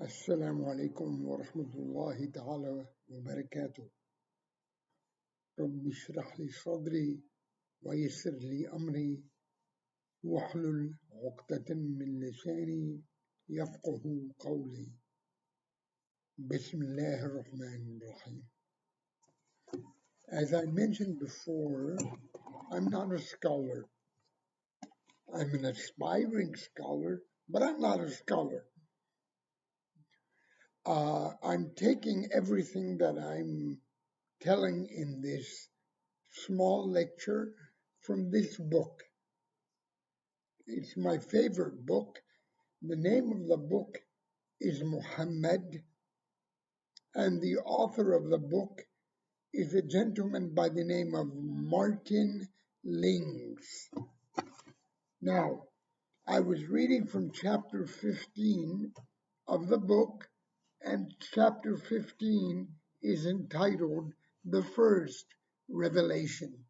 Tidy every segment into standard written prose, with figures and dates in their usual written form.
السلام عليكم ورحمة الله تعالى وبركاته. رب اشرح لي صدري ويسر لي أمري واحلل عقدة من لساني يفقه قولي. بسم الله الرحمن الرحيم. As I mentioned before, I'm not a scholar. I'm an aspiring scholar, but I'm not a scholar. I'm taking everything that I'm telling in this small lecture from this book. It's my favorite book. The name of the book is Mohammed, and the author of the book is a gentleman by the name of Martin Lings. Now, I was reading from chapter 15 of the book, and chapter 15 is entitled The First Revelation.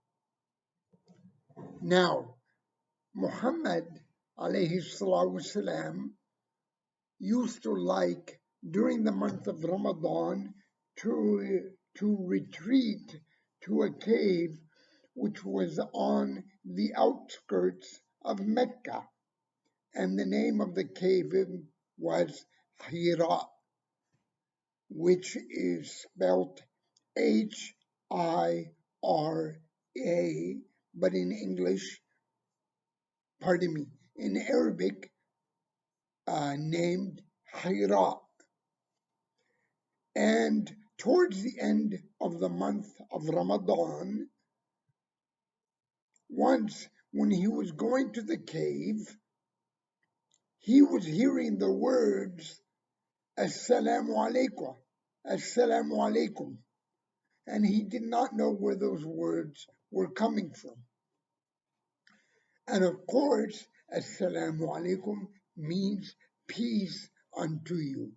Now, Muhammad alayhi salatu used to like during the month of Ramadan to retreat to a cave which was on the outskirts of Mecca, and the name of the cave was Hira, which is spelt Hira, but in English, pardon me, in Arabic, named Hira. And towards the end of the month of Ramadan, once when he was going to the cave, he was hearing the words, Assalamu alaikum, Assalamu alaikum, and he did not know where those words were coming from. And of course, Assalamu alaikum means peace unto you.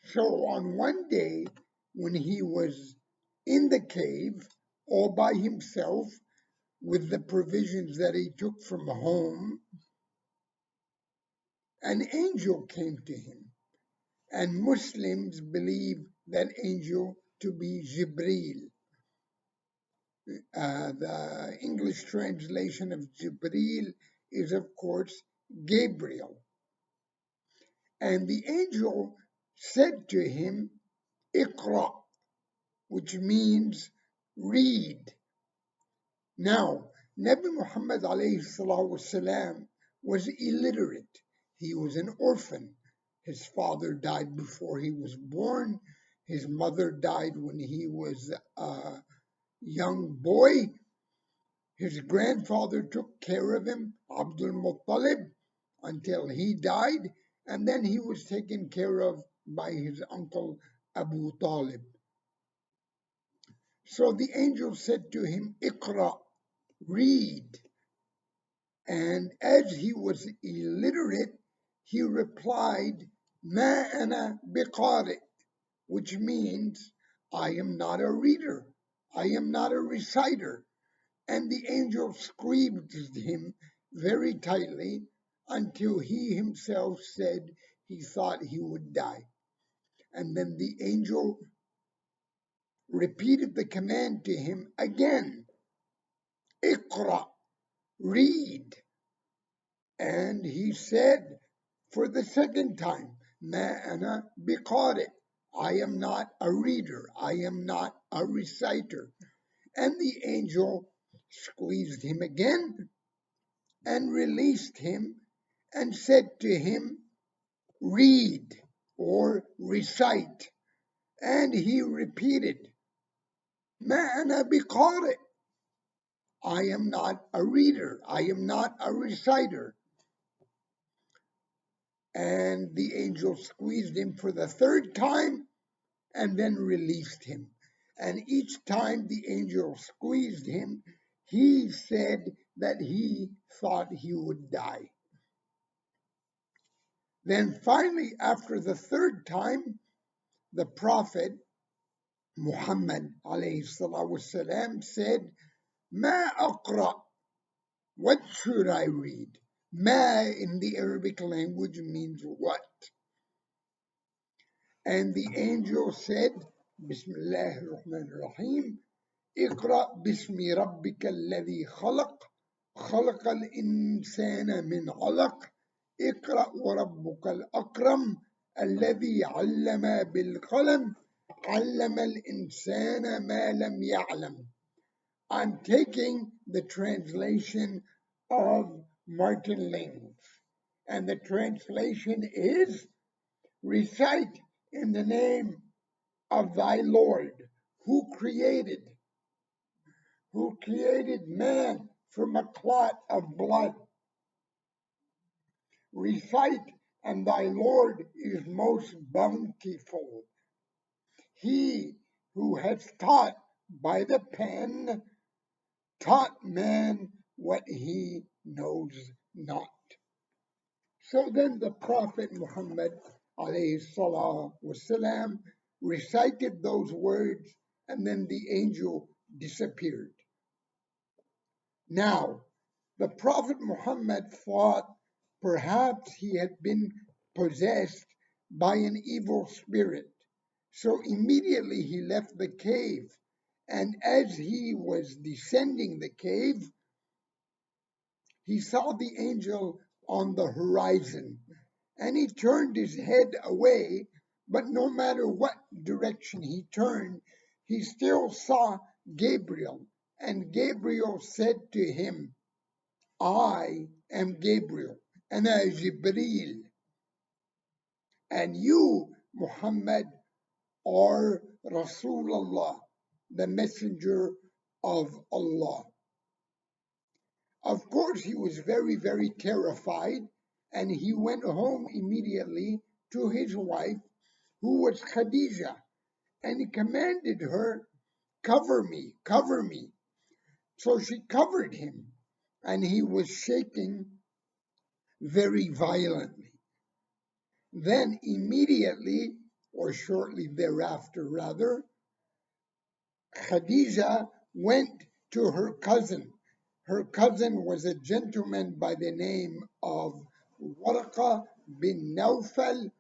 So on one day, when he was in the cave all by himself with the provisions that he took from home, an angel came to him. And Muslims believe that angel to be Jibreel. The English translation of Jibreel is, of course, Gabriel. And the angel said to him, Iqra, which means read. Now, Nabi Muhammad ﷺ was illiterate. He was an orphan. His father died before he was born. His mother died when he was a young boy. His grandfather took care of him, Abdul Muttalib, until he died, and then he was taken care of by his uncle Abu Talib. So the angel said to him, Iqra, read. And as he was illiterate, he replied, Ma ana biqari, which means, I am not a reader, I am not a reciter. And the angel squeezed him very tightly until he himself said he thought he would die. And then the angel repeated the command to him again, Iqra, read. And he said for the second time, Ma ana biqari, I am not a reader, I am not a reciter. And the angel squeezed him again and released him and said to him, read or recite. And he repeated, Ma ana biqari, I am not a reader, I am not a reciter. And the angel squeezed him for the third time and then released him. And each time the angel squeezed him, he said that he thought he would die. Then finally, after the third time, the Prophet Muhammad ﷺ said, Ma aqra, what should I read? Ma in the Arabic language means what? And the angel said, Bismillah ar-Rahman ar-Rahim, اقرأ باسم ربك الذي خلق خلق الإنسان من علق اقرأ وربك الأكرم الذي علم بالقلم علم الإنسان ما لم يعلم. I'm taking the translation of Martin Lings, and the translation is, recite in the name of thy Lord, who created man from a clot of blood. Recite, and thy Lord is most bountiful. He who has taught by the pen, taught man what he knows not. So then the Prophet Muhammad والسلام, recited those words, and then the angel disappeared. Now, the Prophet Muhammad thought perhaps he had been possessed by an evil spirit. So immediately he left the cave, and as he was descending the cave, he saw the angel on the horizon, and he turned his head away, but no matter what direction he turned, he still saw Gabriel, and Gabriel said to him, I am Gabriel, Ana Jibril, and you, Muhammad, are Rasulullah, the messenger of Allah. Of course, he was very, very terrified, and he went home immediately to his wife, who was Khadija, and he commanded her, cover me, cover me. So she covered him, and he was shaking very violently. Then immediately, or shortly thereafter rather, Khadija went to her cousin. Her cousin was a gentleman by the name of Warqa bin Nawfal,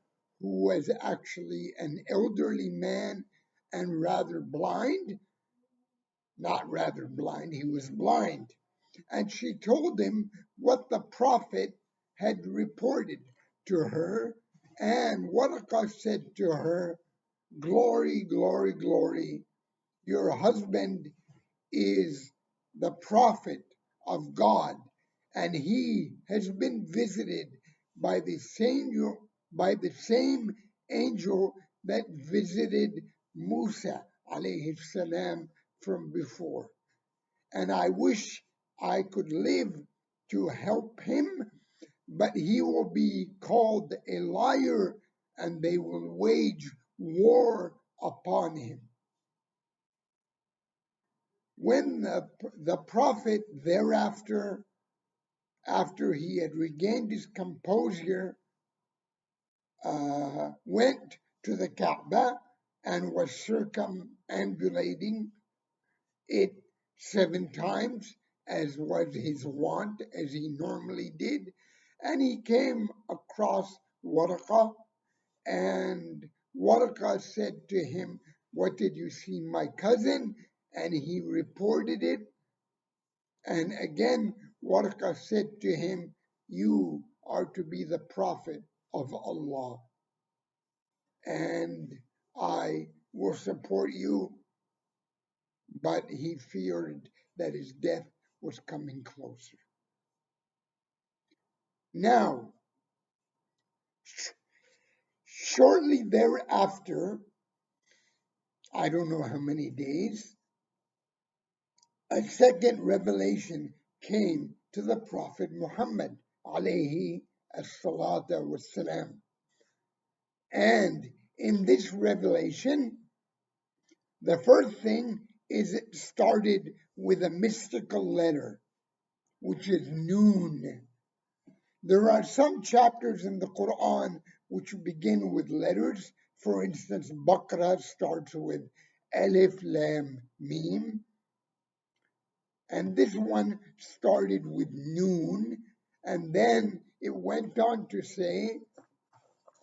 who was actually an elderly man and rather blind. Not rather blind, he was blind. And she told him what the Prophet had reported to her. And Warqa said to her, glory, glory, glory, your husband is the prophet of God, and he has been visited by the same angel that visited Musa alayhi salam from before. And I wish I could live to help him, but he will be called a liar, and they will wage war upon him. When the Prophet thereafter, after he had regained his composure, went to the Kaaba and was circumambulating it 7 times, as was his wont, as he normally did, and he came across Warqa, and Warqa said to him, what did you see, my cousin? And he reported it. And again, Warqa said to him, you are to be the prophet of Allah, and I will support you. But he feared that his death was coming closer. Now, shortly thereafter, I don't know how many days, a second revelation came to the Prophet Muhammad alayhi as-salatu was-salam. And in this revelation, the first thing is it started with a mystical letter, which is Noon. There are some chapters in the Quran which begin with letters. For instance, Baqarah starts with Alif Lam Mim, and this one started with Noon, and then it went on to say